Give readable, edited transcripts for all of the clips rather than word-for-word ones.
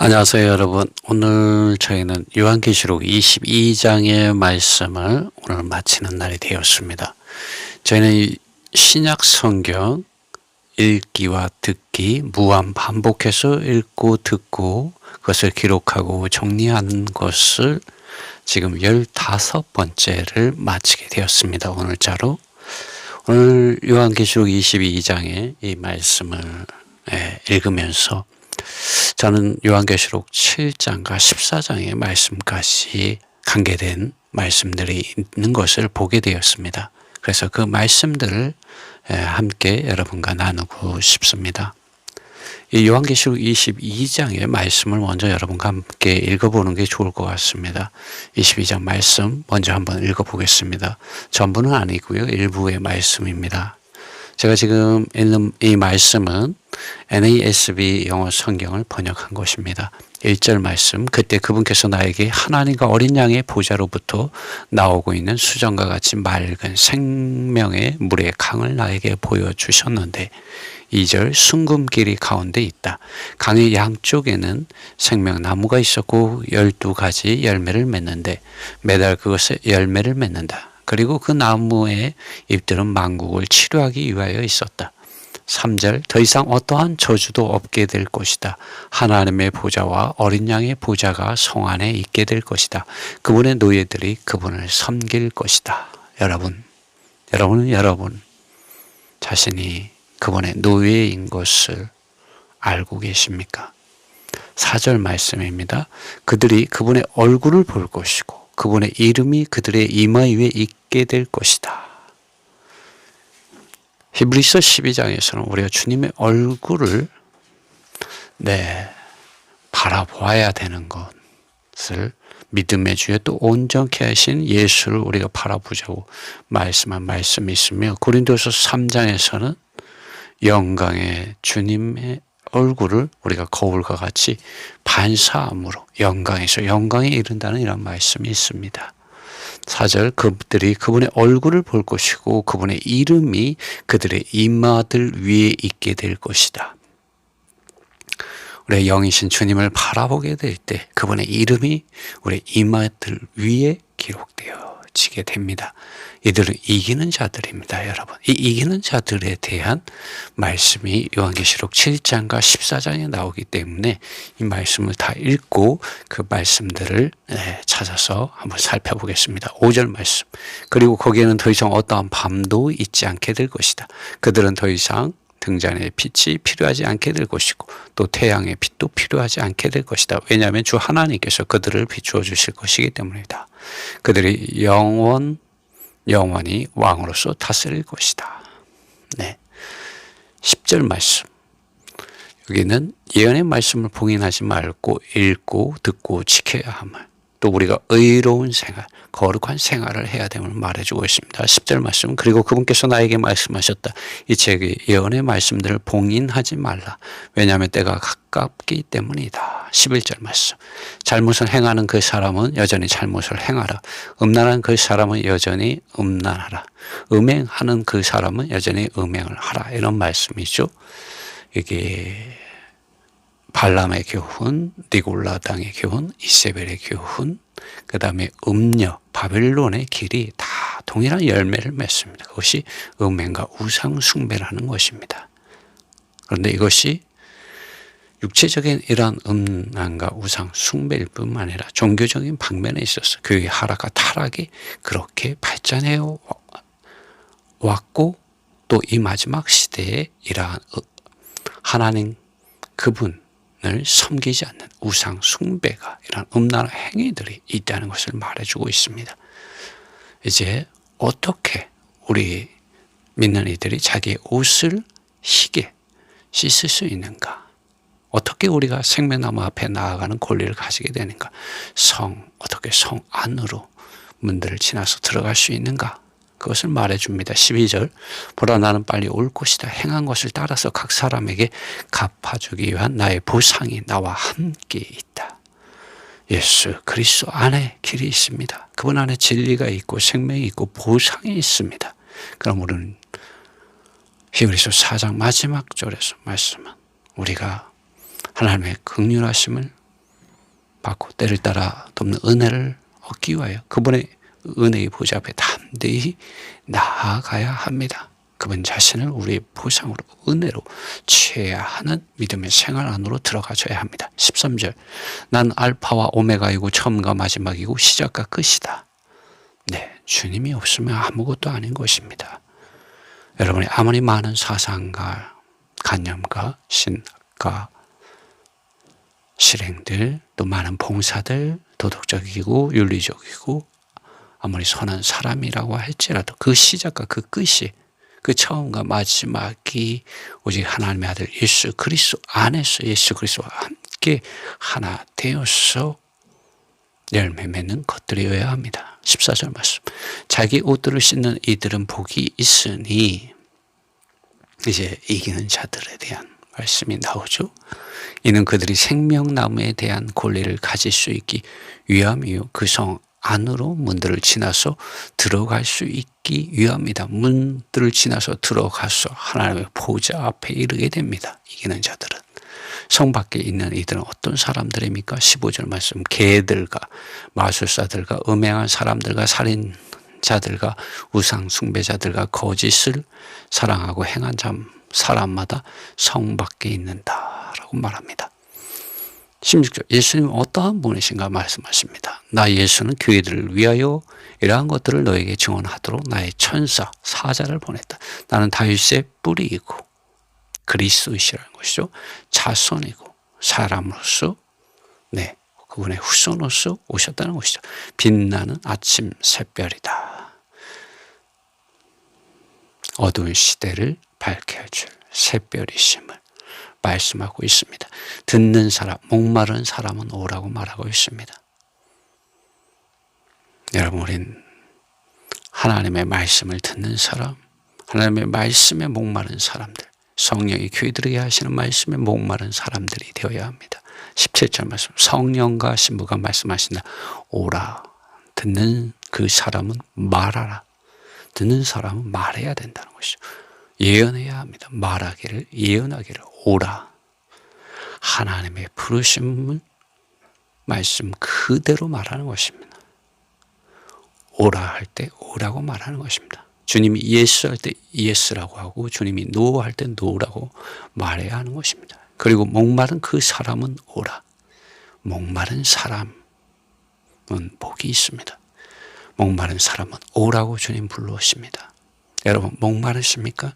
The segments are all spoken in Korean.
안녕하세요, 여러분. 오늘 저희는 요한계시록 22장의 말씀을 오늘 마치는 날이 되었습니다. 저희는 이 신약 성경 읽기와 듣기 무한 반복해서 읽고 듣고 그것을 기록하고 정리하는 것을 지금 15번째를 마치게 되었습니다. 오늘자로. 오늘 요한계시록 22장의 이 말씀을 읽으면서 저는 요한계시록 7장과 14장의 말씀까지 관계된 말씀들이 있는 것을 보게 되었습니다. 그래서 그 말씀들을 함께 여러분과 나누고 싶습니다. 이 요한계시록 22장의 말씀을 먼저 여러분과 함께 읽어보는 게 좋을 것 같습니다. 22장 말씀 먼저 한번 읽어보겠습니다. 전부는 아니고요. 일부의 말씀입니다. 제가 지금 읽는 이 말씀은 NASB 영어 성경을 번역한 것입니다. 1절 말씀, 그때 그분께서 나에게 하나님과 어린 양의 보좌로부터 나오고 있는 수정과 같이 맑은 생명의 물의 강을 나에게 보여주셨는데 2절, 순금길이 가운데 있다. 강의 양쪽에는 생명나무가 있었고 12가지 열매를 맺는데 매달 그것에 열매를 맺는다. 그리고 그 나무의 잎들은 만국을 치료하기 위하여 있었다. 3절, 더 이상 어떠한 저주도 없게 될 것이다. 하나님의 보좌와 어린 양의 보좌가 성 안에 있게 될 것이다. 그분의 노예들이 그분을 섬길 것이다. 여러분은 여러분 자신이 그분의 노예인 것을 알고 계십니까? 4절 말씀입니다. 그들이 그분의 얼굴을 볼 것이고 그분의 이름이 그들의 이마 위에 있게 될 것이다. 히브리서 12장에서는 우리가 주님의 얼굴을 바라보아야 되는 것을 믿음의 주에 또 온전케 하신 예수를 우리가 바라보자고 말씀한 말씀이 있으며 고린도서 3장에서는 영광의 주님의 얼굴을 우리가 거울과 같이 반사함으로 영광에서 영광에 이른다는 이런 말씀이 있습니다. 4절, 그들이 그분의 얼굴을 볼 것이고 그분의 이름이 그들의 이마들 위에 있게 될 것이다. 우리의 영이신 주님을 바라보게 될 때 그분의 이름이 우리의 이마들 위에 기록되어지게 됩니다. 이들은 이기는 자들입니다, 여러분. 이 이기는 자들에 대한 말씀이 요한계시록 7장과 14장에 나오기 때문에 이 말씀을 다 읽고 그 말씀들을 찾아서 한번 살펴보겠습니다. 5절 말씀. 그리고 거기에는 더 이상 어떠한 밤도 있지 않게 될 것이다. 그들은 더 이상 등잔의 빛이 필요하지 않게 될 것이고 또 태양의 빛도 필요하지 않게 될 것이다. 왜냐하면 주 하나님께서 그들을 비추어 주실 것이기 때문이다. 그들이 영원히 왕으로서 다스릴 것이다. 10절 말씀. 여기는 예언의 말씀을 봉인하지 말고 읽고 듣고 지켜야 함을, 또 우리가 의로운 생활, 거룩한 생활을 해야 됨을 말해주고 있습니다. 10절 말씀. 그리고 그분께서 나에게 말씀하셨다. 이 책의 예언의 말씀들을 봉인하지 말라. 왜냐하면 때가 가깝기 때문이다. 11절 말씀. 잘못을 행하는 그 사람은 여전히 잘못을 행하라. 음란한 그 사람은 여전히 음란하라. 음행하는 그 사람은 여전히 음행을 하라. 이런 말씀이죠. 이게 발람의 교훈, 니골라 당의 교훈, 이세벨의 교훈, 그 다음에 음녀, 바벨론의 길이 다 동일한 열매를 맺습니다. 그것이 음행과 우상 숭배라는 것입니다. 그런데 이것이 육체적인 이러한 음란과 우상 숭배일 뿐만 아니라 종교적인 방면에 있어서 교회의 하락과 타락이 그렇게 발전해 왔고 또 이 마지막 시대에 이러한 하나님 그분을 섬기지 않는 우상 숭배가 이런 음란한 행위들이 있다는 것을 말해주고 있습니다. 이제 어떻게 우리 믿는 이들이 자기의 옷을 희게 씻을 수 있는가? 어떻게 우리가 생명나무 앞에 나아가는 권리를 가지게 되는가? 어떻게 성 안으로 문들을 지나서 들어갈 수 있는가? 그것을 말해줍니다. 12절. 보라, 나는 빨리 올 것이다. 행한 것을 따라서 각 사람에게 갚아주기 위한 나의 보상이 나와 함께 있다. 예수 그리스도 안에 길이 있습니다. 그분 안에 진리가 있고 생명이 있고 보상이 있습니다. 그럼 우리는 히브리서 4장 마지막 절에서 말씀은 우리가 하나님의 긍휼하심을 받고 때를 따라 돕는 은혜를 얻기 위하여 그분의 은혜의 보좌 앞에 담대히 나아가야 합니다. 그분 자신을 우리의 보상으로 은혜로 취해야 하는 믿음의 생활 안으로 들어가줘야 합니다. 13절 난 알파와 오메가이고 처음과 마지막이고 시작과 끝이다. 네, 주님이 없으면 아무것도 아닌 것입니다. 여러분이 아무리 많은 사상과 관념과 신학과 실행들 또 많은 봉사들 도덕적이고 윤리적이고 아무리 선한 사람이라고 할지라도 그 시작과 그 끝이 그 처음과 마지막이 오직 하나님의 아들 예수 그리스도 안에서 예수 그리스도와 함께 하나 되어서 열매 맺는 것들이어야 합니다. 14절 말씀 자기 옷들을 씻는 이들은 복이 있으니 이제 이기는 자들에 대한 말씀이 나오죠. 이는 그들이 생명나무에 대한 권리를 가질 수 있기 위함이요 그 성 안으로 문들을 지나서 들어갈 수 있기 위함이다. 문들을 지나서 들어가서 하나님의 보좌 앞에 이르게 됩니다. 이기는 자들은. 성 밖에 있는 이들은 어떤 사람들입니까? 15절 말씀 개들과 마술사들과 음행한 사람들과 살인자들과 우상 숭배자들과 거짓을 사랑하고 행한 사람마다 성 밖에 있는다라고 말합니다. 16절 예수님은 어떠한 분이신가 말씀하십니다. 나 예수는 교회들을 위하여 이러한 것들을 너에게 증언하도록 나의 천사 사자를 보냈다. 나는 다윗의 뿌리이고 그리스도이시라는 것이죠. 자손이고 사람으로서 네 그분의 후손으로서 오셨다는 것이죠. 빛나는 아침 샛별이다. 어두운 시대를 밝게 해줄 샛별이심을 말씀하고 있습니다. 듣는 사람, 목마른 사람은 오라고 말하고 있습니다. 여러분 우린 하나님의 말씀을 듣는 사람, 하나님의 말씀에 목마른 사람들, 성령이 교회들에게 하시는 말씀에 목마른 사람들이 되어야 합니다. 17절 말씀, 성령과 신부가 말씀하신다. 오라. 듣는 그 사람은 말하라. 듣는 사람은 말해야 된다는 것이죠. 예언해야 합니다. 말하기를, 예언하기를, 오라. 하나님의 부르심을 말씀 그대로 말하는 것입니다. 오라 할 때 오라고 말하는 것입니다. 주님이 예스 할 때 예스라고 하고 주님이 노 할 때 노라고 말해야 하는 것입니다. 그리고 목마른 그 사람은 오라. 목마른 사람은 복이 있습니다. 목마른 사람은 오라고 주님 불러오십니다. 여러분 목마르십니까?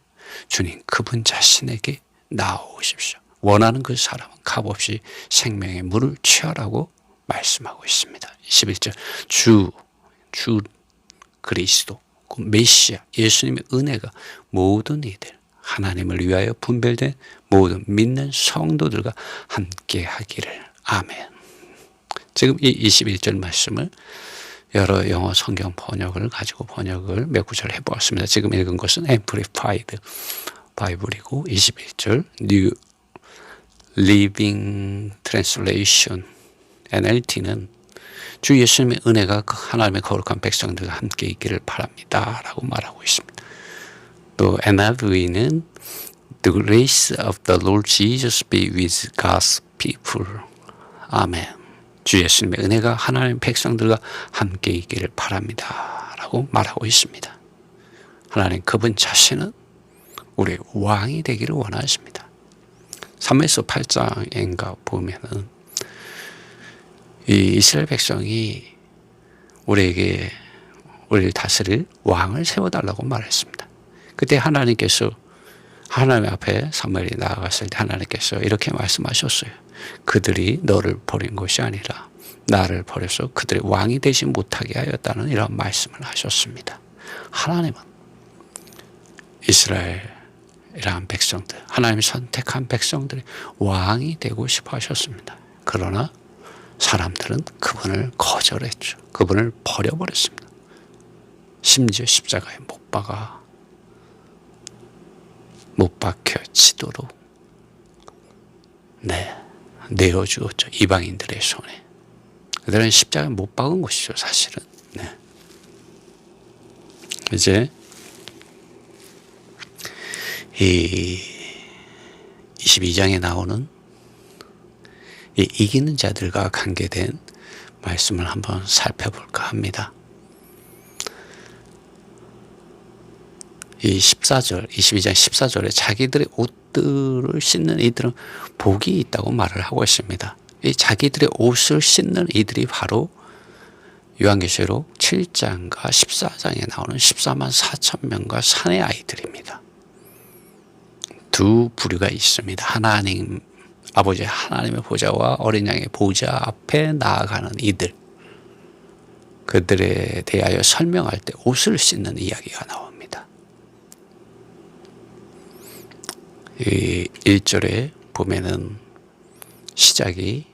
주님 그분 자신에게 나오십시오. 원하는 그 사람은 값없이 생명의 물을 취하라고 말씀하고 있습니다. 21절 주 그리스도 그 메시아 예수님의 은혜가 모든 이들 하나님을 위하여 분별된 모든 믿는 성도들과 함께 하기를. 아멘. 지금 이 21절 말씀을 여러 영어 성경 번역을 가지고 번역을 몇 구절 해보았습니다. 지금 읽은 것은 Amplified 바이블이고 21절 New Living Translation NLT는 주 예수님의 은혜가 하나님의 거룩한 백성들과 함께 있기를 바랍니다 라고 말하고 있습니다. 또 NIV는 The grace of the Lord Jesus be with God's people. 아멘. 주 예수님의 은혜가 하나님의 백성들과 함께 있기를 바랍니다 라고 말하고 있습니다. 하나님 그분 자신은 우리의 왕이 되기를 원하십니다. 사무엘서 8장인가 보면은 이 이스라엘 백성이 우리를 다스릴 왕을 세워달라고 말했습니다. 그때 하나님께서 하나님 앞에 사무엘이 나아갔을 때 하나님께서 이렇게 말씀하셨어요. 그들이 너를 버린 것이 아니라 나를 버려서 그들의 왕이 되지 못하게 하였다는 이런 말씀을 하셨습니다. 하나님은 이스라엘이라는 백성들, 하나님이 선택한 백성들의 왕이 되고 싶어 하셨습니다. 그러나 사람들은 그분을 거절했죠. 그분을 버려버렸습니다. 심지어 십자가에 못 박혀 치도록 내어주었죠. 이방인들의 손에. 그들은 십자가에 못 박은 것이죠. 사실은. 이제 이 22장에 나오는 이 이기는 자들과 관계된 말씀을 한번 살펴볼까 합니다. 이 14절, 22장 14절에 자기들의 옷들을 씻는 이들은 복이 있다고 말을 하고 있습니다. 이 자기들의 옷을 씻는 이들이 바로 요한계시록 7장과 14장에 나오는 14만 4천 명과 사내 아이들입니다. 두 부류가 있습니다. 하나님 아버지 하나님의 보좌와 어린 양의 보좌 앞에 나아가는 이들, 그들에 대하여 설명할 때 옷을 씻는 이야기가 나옵니다. 이 1절에 보면은 시작이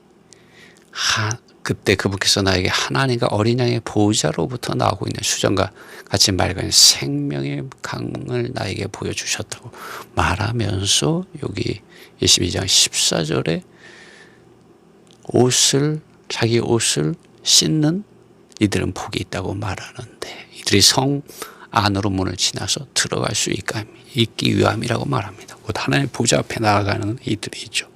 그때 그분께서 나에게 하나님과 어린 양의 보좌로부터 나오고 있는 수정과 같이 맑은 생명의 강을 나에게 보여주셨다고 말하면서 여기 22장 14절에 자기 옷을 씻는 이들은 복이 있다고 말하는데, 이들이 성 안으로 문을 지나서 들어갈 수 있기 위함이라고 말합니다. 곧 하나님의 보좌 앞에 나아가는 이들이죠.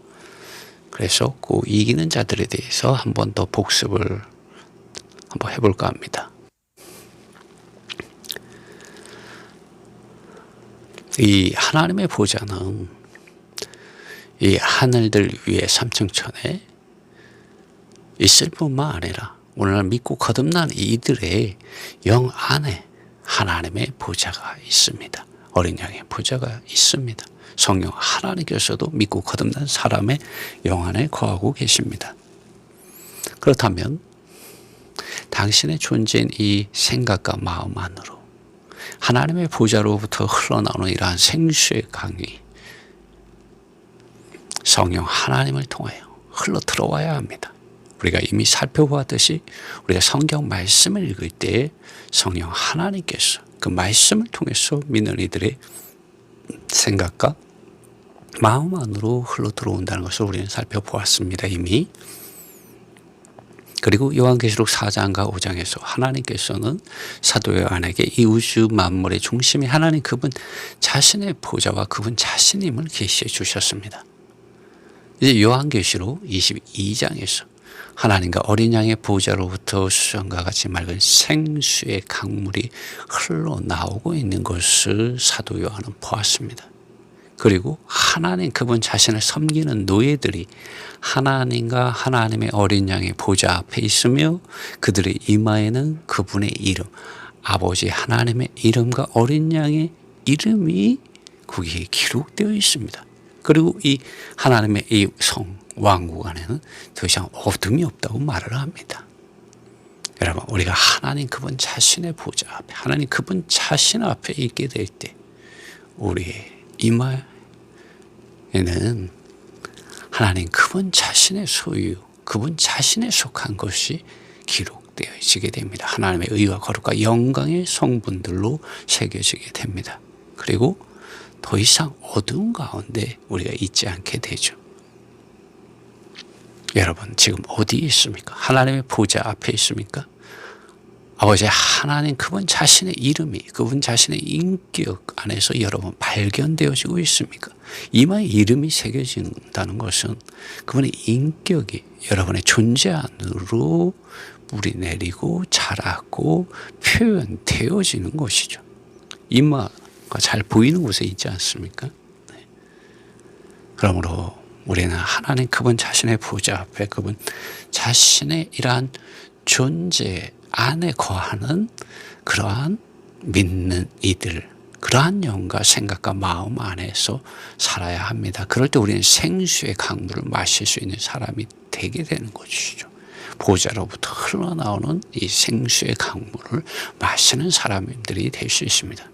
그래서 그 이기는 자들에 대해서 한 번 더 복습을 한번 해볼까 합니다. 이 하나님의 보좌는 이 하늘들 위에 삼층천에 있을 뿐만 아니라 오늘날 믿고 거듭난 이들의 영 안에 하나님의 보좌가 있습니다. 어린 양의 보좌가 있습니다. 성령 하나님께서도 믿고 거듭난 사람의 영 안에 거하고 계십니다. 그렇다면 당신의 존재인 이 생각과 마음 안으로 하나님의 보좌로부터 흘러나오는 이러한 생수의 강이 성령 하나님을 통하여 흘러 들어와야 합니다. 우리가 이미 살펴보았듯이 우리가 성경 말씀을 읽을 때 성령 하나님께서 그 말씀을 통해서 믿는 이들의 생각과 마음 안으로 흘러 들어온다는 것을 우리는 살펴보았습니다. 이미. 그리고 요한계시록 4장과 5장에서 하나님께서는 사도 요한에게 이 우주 만물의 중심이 하나님 그분 자신의 보좌와 그분 자신임을 계시해 주셨습니다. 이제 요한계시록 22장에서 하나님과 어린 양의 보좌로부터 수정과 같이 맑은 생수의 강물이 흘러나오고 있는 것을 사도 요한은 보았습니다. 그리고 하나님 그분 자신을 섬기는 노예들이 하나님과 하나님의 어린 양의 보좌 앞에 있으며 그들의 이마에는 그분의 이름, 아버지 하나님의 이름과 어린 양의 이름이 거기에 기록되어 있습니다. 그리고 이 하나님의 이 왕국 안에는 더 이상 어둠이 없다고 말을 합니다. 여러분, 우리가 하나님 그분 자신의 보좌 앞에, 하나님 그분 자신 앞에 있게 될 때 우리의 이마에는 하나님 그분 자신의 소유, 그분 자신에 속한 것이 기록되어지게 됩니다. 하나님의 의와 거룩과 영광의 성분들로 새겨지게 됩니다. 그리고 더 이상 어두운 가운데 우리가 있지 않게 되죠. 여러분, 지금 어디에 있습니까? 하나님의 보좌 앞에 있습니까? 아버지 하나님 그분 자신의 이름이, 그분 자신의 인격 안에서 여러분 발견되어지고 있습니까? 이마에 이름이 새겨진다는 것은 그분의 인격이 여러분의 존재 안으로 뿌리 내리고 자라고 표현되어지는 것이죠. 이마가 잘 보이는 곳에 있지 않습니까? 네. 그러므로 우리는 하나님 그분 자신의 보좌 앞에 그분 자신의 이러한 존재 안에 거하는 그러한 믿는 이들, 그러한 영과 생각과 마음 안에서 살아야 합니다. 그럴 때 우리는 생수의 강물을 마실 수 있는 사람이 되게 되는 것이죠. 보좌로부터 흘러나오는 이 생수의 강물을 마시는 사람들이 될 수 있습니다.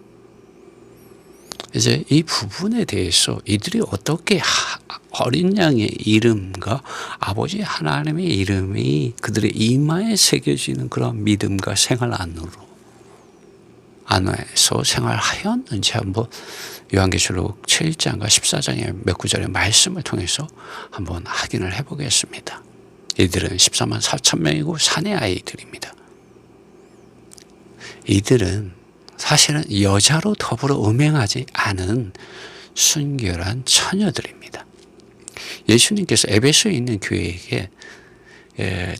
이제 이 부분에 대해서 이들이 어떻게 어린 양의 이름과 아버지 하나님의 이름이 그들의 이마에 새겨지는 그런 믿음과 생활 안에서 생활하였는지 한번 요한계시록 7장과 14장의 몇 구절의 말씀을 통해서 한번 확인을 해보겠습니다. 이들은 14만 4천 명이고 사내 아이들입니다. 이들은 사실은 여자로 더불어 음행하지 않은 순결한 처녀들입니다. 예수님께서 에베소에 있는 교회에게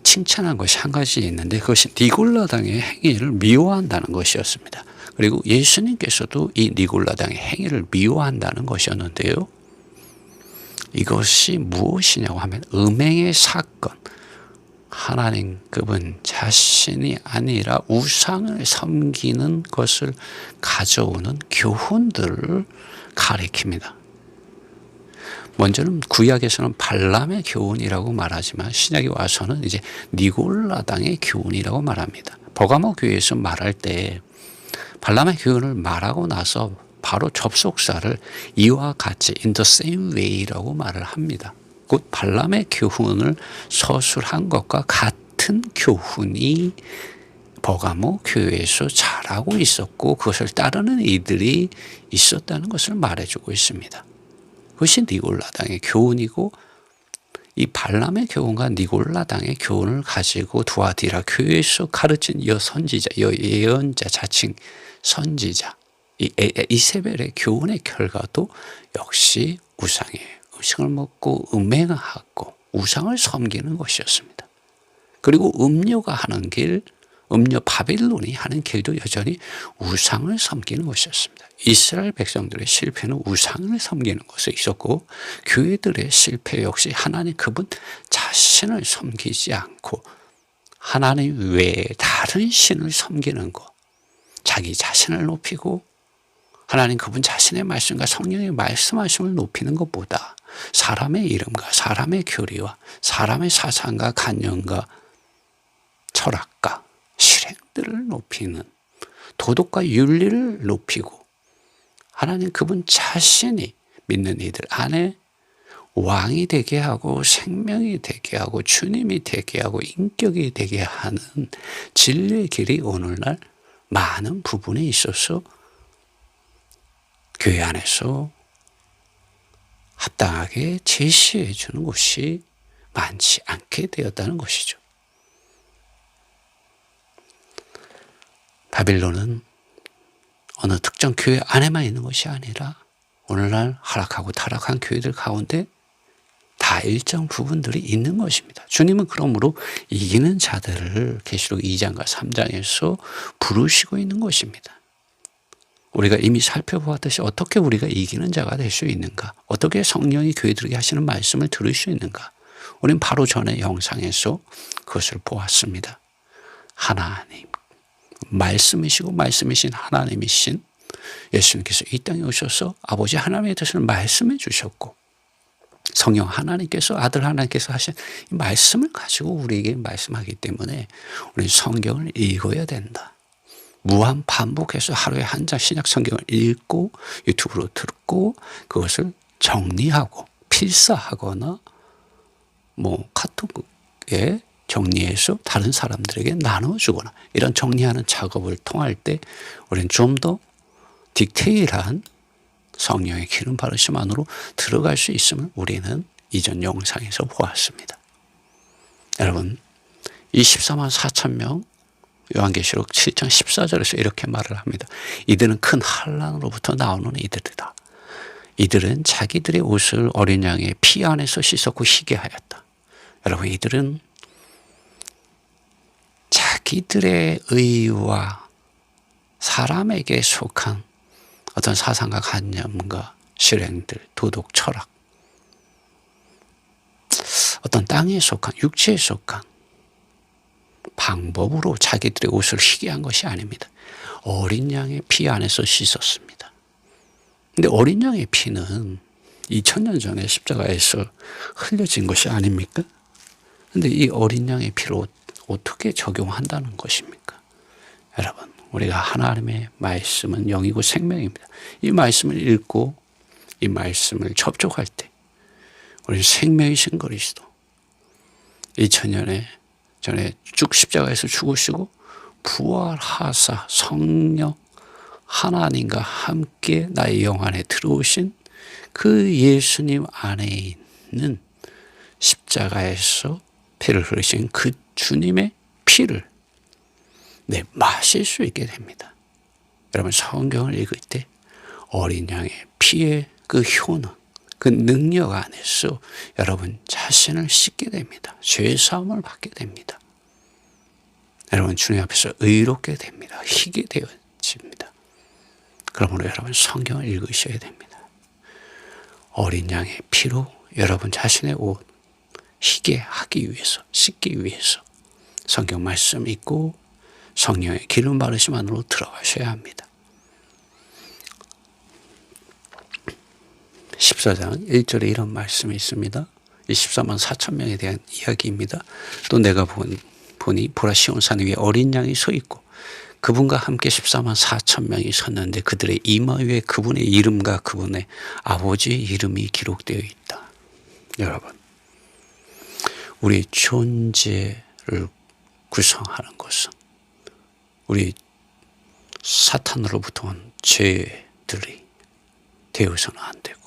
칭찬한 것이 한 가지 있는데 그것이 니골라당의 행위를 미워한다는 것이었습니다. 그리고 예수님께서도 이 니골라당의 행위를 미워한다는 것이었는데요. 이것이 무엇이냐고 하면 음행의 사건, 하나님 그분 자신이 아니라 우상을 섬기는 것을 가져오는 교훈들을 가리킵니다. 먼저는 구약에서는 발람의 교훈이라고 말하지만 신약에 와서는 이제 니골라당의 교훈이라고 말합니다. 버가모 교회에서 말할 때 발람의 교훈을 말하고 나서 바로 접속사를 이와 같이 in the same way라고 말을 합니다. 곧 발람의 교훈을 서술한 것과 같은 교훈이 버가모 교회에서 자라고 있었고 그것을 따르는 이들이 있었다는 것을 말해주고 있습니다. 그것이 니골라당의 교훈이고 이 발람의 교훈과 니골라당의 교훈을 가지고 두아디라 교회에서 가르친 여선지자, 여예언자, 자칭 선지자 이세벨의 교훈의 결과도 역시 우상이에요. 음식을 먹고 음행하고 우상을 섬기는 것이었습니다. 그리고 음료가 하는 길, 음료 바빌론이 하는 길도 여전히 우상을 섬기는 것이었습니다. 이스라엘 백성들의 실패는 우상을 섬기는 것에 있었고 교회들의 실패 역시 하나님 그분 자신을 섬기지 않고 하나님 외에 다른 신을 섬기는 것, 자기 자신을 높이고 하나님 그분 자신의 말씀과 성령의 말씀하심을 높이는 것보다 사람의 이름과 사람의 교리와 사람의 사상과 관념과 철학과 실행들을 높이는 도덕과 윤리를 높이고 하나님 그분 자신이 믿는 이들 안에 왕이 되게 하고 생명이 되게 하고 주님이 되게 하고 인격이 되게 하는 진리의 길이 오늘날 많은 부분에 있어서 교회 안에서 합당하게 제시해 주는 곳이 많지 않게 되었다는 것이죠. 바빌론은 어느 특정 교회 안에만 있는 것이 아니라 오늘날 하락하고 타락한 교회들 가운데 다 일정 부분들이 있는 것입니다. 주님은 그러므로 이기는 자들을 계시록 2장과 3장에서 부르시고 있는 것입니다. 우리가 이미 살펴보았듯이 어떻게 우리가 이기는 자가 될 수 있는가? 어떻게 성령이 교회들에게 하시는 말씀을 들을 수 있는가? 우리는 바로 전에 영상에서 그것을 보았습니다. 하나님, 말씀이시고 말씀이신 하나님이신 예수님께서 이 땅에 오셔서 아버지 하나님의 뜻을 말씀해 주셨고 성령 하나님께서 아들 하나님께서 하신 이 말씀을 가지고 우리에게 말씀하기 때문에 우리는 성경을 읽어야 된다. 무한 반복해서 하루에 한 장 신약 성경을 읽고 유튜브로 듣고 그것을 정리하고 필사하거나 카톡에 정리해서 다른 사람들에게 나눠주거나 이런 정리하는 작업을 통할 때 우리는 좀 더 디테일한 성령의 기름 바르심 안으로 들어갈 수 있음을 우리는 이전 영상에서 보았습니다. 여러분 24만 4천 명 요한계시록 7장 14절에서 이렇게 말을 합니다. 이들은 큰 환난으로부터 나오는 이들이다. 이들은 자기들의 옷을 어린 양의 피 안에서 씻었고 희게 하였다. 여러분 이들은 자기들의 의와 사람에게 속한 어떤 사상과 관념과 실행들, 도덕, 철학, 어떤 땅에 속한, 육체에 속한 방법으로 자기들의 옷을 희게 한 것이 아닙니다. 어린 양의 피 안에서 씻었습니다. 근데 어린 양의 피는 2000년 전에 십자가에서 흘려진 것이 아닙니까? 근데 이 어린 양의 피를 어떻게 적용한다는 것입니까? 여러분, 우리가 하나님의 말씀은 영이고 생명입니다. 이 말씀을 읽고 이 말씀을 접촉할 때 우리는 생명이신 그리스도 2000년에 전에 쭉 십자가에서 죽으시고 부활하사 성령 하나님과 함께 나의 영 안에 들어오신 그 예수님 안에 있는 십자가에서 피를 흘리신 그 주님의 피를 마실 수 있게 됩니다. 여러분 성경을 읽을 때 어린 양의 피의 그 효능, 그 능력 안에서 여러분 자신을 씻게 됩니다. 죄사함을 받게 됩니다. 여러분 주님 앞에서 의롭게 됩니다. 희게 되어집니다. 그러므로 여러분 성경을 읽으셔야 됩니다. 어린 양의 피로 여러분 자신의 옷 희게 하기 위해서, 씻기 위해서 성경 말씀 읽고 성령의 기름 바르심 안으로 들어가셔야 합니다. 14장 1절에 이런 말씀이 있습니다. 24만 4천 명에 대한 이야기입니다. 또 내가 보니 보라 시온 산 위에 어린 양이 서 있고 그분과 함께 14만 4천 명이 섰는데 그들의 이마 위에 그분의 이름과 그분의 아버지의 이름이 기록되어 있다. 여러분, 우리의 존재를 구성하는 것은 우리 사탄으로부터 온 죄들이 되어서는 안 되고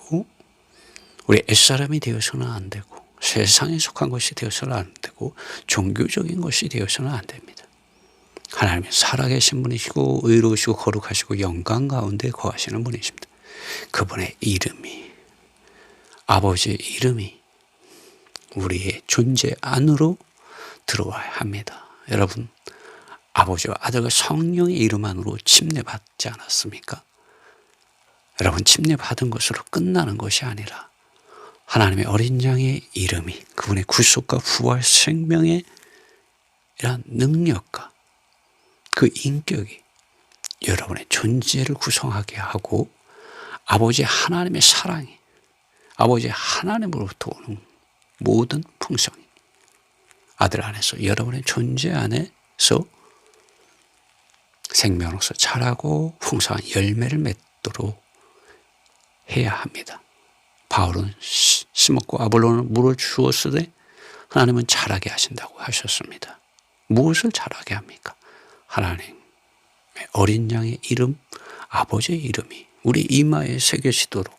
우리 옛사람이 되어서는 안 되고 세상에 속한 것이 되어서는 안 되고 종교적인 것이 되어서는 안 됩니다. 하나님은 살아계신 분이시고 의로우시고 거룩하시고 영광 가운데 거하시는 분이십니다. 그분의 이름이, 아버지의 이름이 우리의 존재 안으로 들어와야 합니다. 여러분, 아버지와 아들과 성령의 이름 안으로 침례받지 않았습니까? 여러분, 침례받은 것으로 끝나는 것이 아니라 하나님의 어린 양의 이름이 그분의 구속과 부활 생명의 이러한 능력과 그 인격이 여러분의 존재를 구성하게 하고 아버지 하나님의 사랑이 아버지 하나님으로부터 오는 모든 풍성이 아들 안에서 여러분의 존재 안에서 생명으로서 자라고 풍성한 열매를 맺도록 해야 합니다. 바울은 심었고 아볼로는 물을 주었으되 하나님은 자라게 하신다고 하셨습니다. 무엇을 자라게 합니까? 하나님의 어린 양의 이름, 아버지의 이름이 우리 이마에 새겨지도록,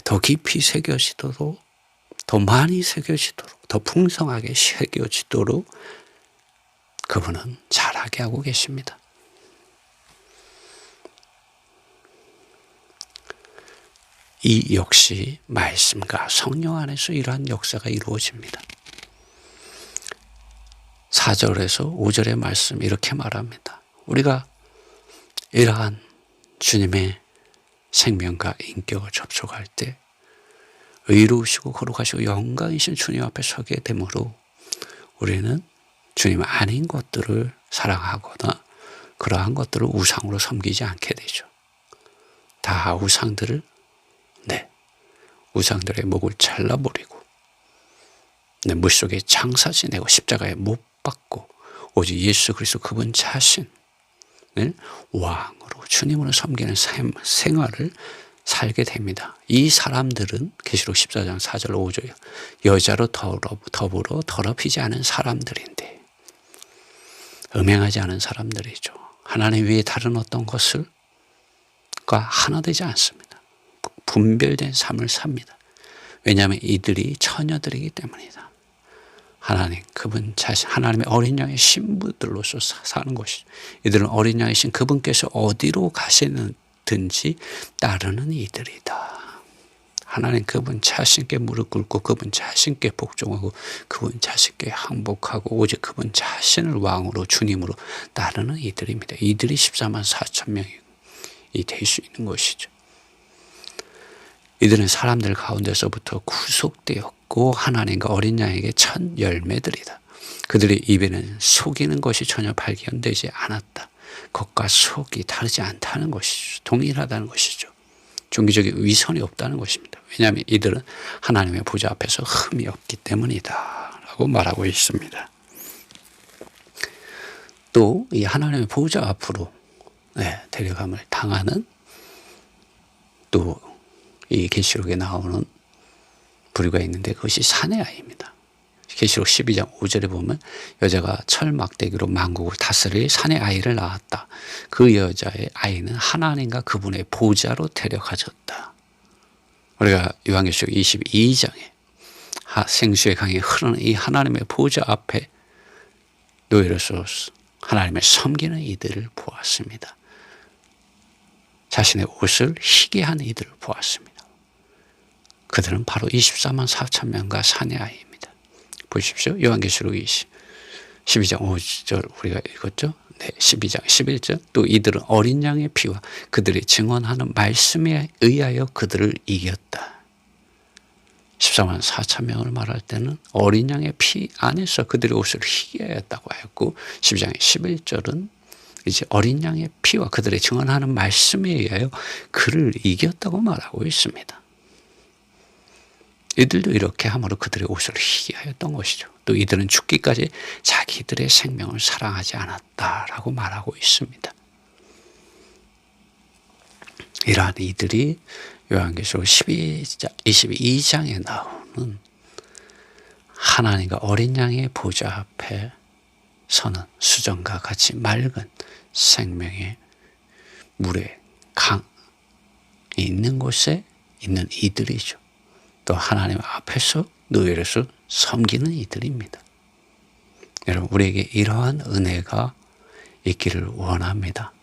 더 깊이 새겨지도록, 더 많이 새겨지도록, 더 풍성하게 새겨지도록 그분은 자라게 하고 계십니다. 이 역시 말씀과 성령 안에서 이러한 역사가 이루어집니다. 4절에서 5절의 말씀 이렇게 말합니다. 우리가 이러한 주님의 생명과 인격을 접촉할 때 의로우시고 거룩하시고 영광이신 주님 앞에 서게 되므로 우리는 주님 아닌 것들을 사랑하거나 그러한 것들을 우상으로 섬기지 않게 되죠. 다 우상들의 목을 잘라버리고 물속에 장사 지내고 십자가에 못 박고 오직 예수 그리스도 그분 자신을 왕으로 주님으로 섬기는 생활을 살게 됩니다. 이 사람들은 계시록 14장 4절 5절 여자로 더불어 더럽히지 않은 사람들인데 음행하지 않은 사람들이죠. 하나님 외에 다른 어떤 것을과 하나 되지 않습니다. 분별된 삶을 삽니다. 왜냐하면 이들이 처녀들이기 때문이다. 하나님 그분 자신 하나님의 어린 양의 신부들로서 사는 것이죠. 이들은 어린 양이신 그분께서 어디로 가시든지 따르는 이들이다. 하나님 그분 자신께 무릎 꿇고 그분 자신께 복종하고 그분 자신께 항복하고 오직 그분 자신을 왕으로 주님으로 따르는 이들입니다. 이들이 14만 4천 명이 될 수 있는 것이죠. 이들은 사람들 가운데서부터 구속되었고 하나님과 어린 양에게 첫 열매들이다. 그들의 입에는 속이는 것이 전혀 발견되지 않았다. 겉과 속이 다르지 않다는 것이죠. 동일하다는 것이죠. 종교적인 위선이 없다는 것입니다. 왜냐하면 이들은 하나님의 보좌 앞에서 흠이 없기 때문이다 라고 말하고 있습니다. 또 이 하나님의 보좌 앞으로 데려감을 당하는 또 이 계시록에 나오는 부류가 있는데 그것이 사내아이입니다. 계시록 12장 5절에 보면 여자가 철막대기로 만국을 다스릴 사내아이를 낳았다. 그 여자의 아이는 하나님과 그분의 보좌로 데려가졌다. 우리가 요한계시록 22장에 생수의 강이 흐르는 이 하나님의 보좌 앞에 노예로서 하나님을 섬기는 이들을 보았습니다. 자신의 옷을 희게 한 이들을 보았습니다. 그들은 바로 24만 4천 명과 사내 아이입니다. 보십시오. 요한계시록 12장 5절 우리가 읽었죠. 네, 12장 11절 또 이들은 어린 양의 피와 그들이 증언하는 말씀에 의하여 그들을 이겼다. 14만 4천 명을 말할 때는 어린 양의 피 안에서 그들의 옷을 희게 하였다고 하였고 12장의 11절은 이제 어린 양의 피와 그들의 증언하는 말씀에 의하여 그를 이겼다고 말하고 있습니다. 이들도 이렇게 함으로 그들의 옷을 희게 하였던 것이죠. 또 이들은 죽기까지 자기들의 생명을 사랑하지 않았다라고 말하고 있습니다. 이러한 이들이 요한계시록 22장에 나오는 하나님과 어린 양의 보좌 앞에 서는 수정과 같이 맑은 생명의 물에 강이 있는 곳에 있는 이들이죠. 또 하나님 앞에서 노예로서 섬기는 이들입니다. 여러분 우리에게 이러한 은혜가 있기를 원합니다.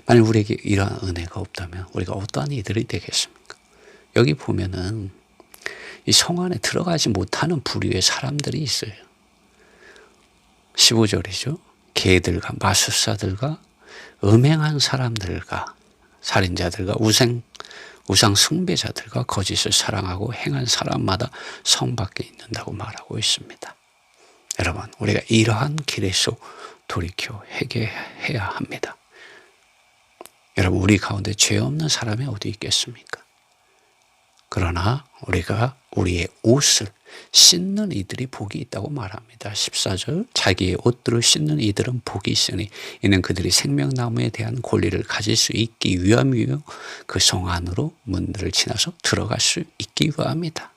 만약 우리에게 이러한 은혜가 없다면 우리가 어떠한 이들이 되겠습니까? 여기 보면은 이 성 안에 들어가지 못하는 부류의 사람들이 있어요. 15절이죠. 개들과 마술사들과 음행한 사람들과 살인자들과 우상 숭배자들과 거짓을 사랑하고 행한 사람마다 성 밖에 있는다고 말하고 있습니다. 여러분 우리가 이러한 길에서 돌이켜 회개해야 합니다. 여러분 우리 가운데 죄 없는 사람이 어디 있겠습니까? 그러나 우리가 우리의 옷을 씻는 이들이 복이 있다고 말합니다. 14절 자기의 옷들을 씻는 이들은 복이 있으니 이는 그들이 생명나무에 대한 권리를 가질 수 있기 위함이요 그 성 안으로 문들을 지나서 들어갈 수 있기 위함이다.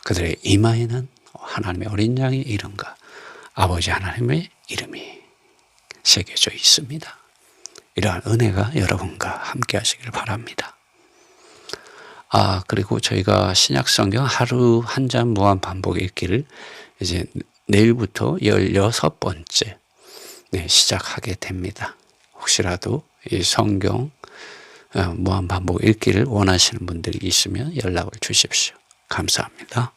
그들의 이마에는 하나님의 어린 양의 이름과 아버지 하나님의 이름이 새겨져 있습니다. 이러한 은혜가 여러분과 함께 하시길 바랍니다. 그리고 저희가 신약성경 하루 한 장 무한 반복 읽기를 이제 내일부터 16번째 시작하게 됩니다. 혹시라도 이 성경 무한 반복 읽기를 원하시는 분들이 있으면 연락을 주십시오. 감사합니다.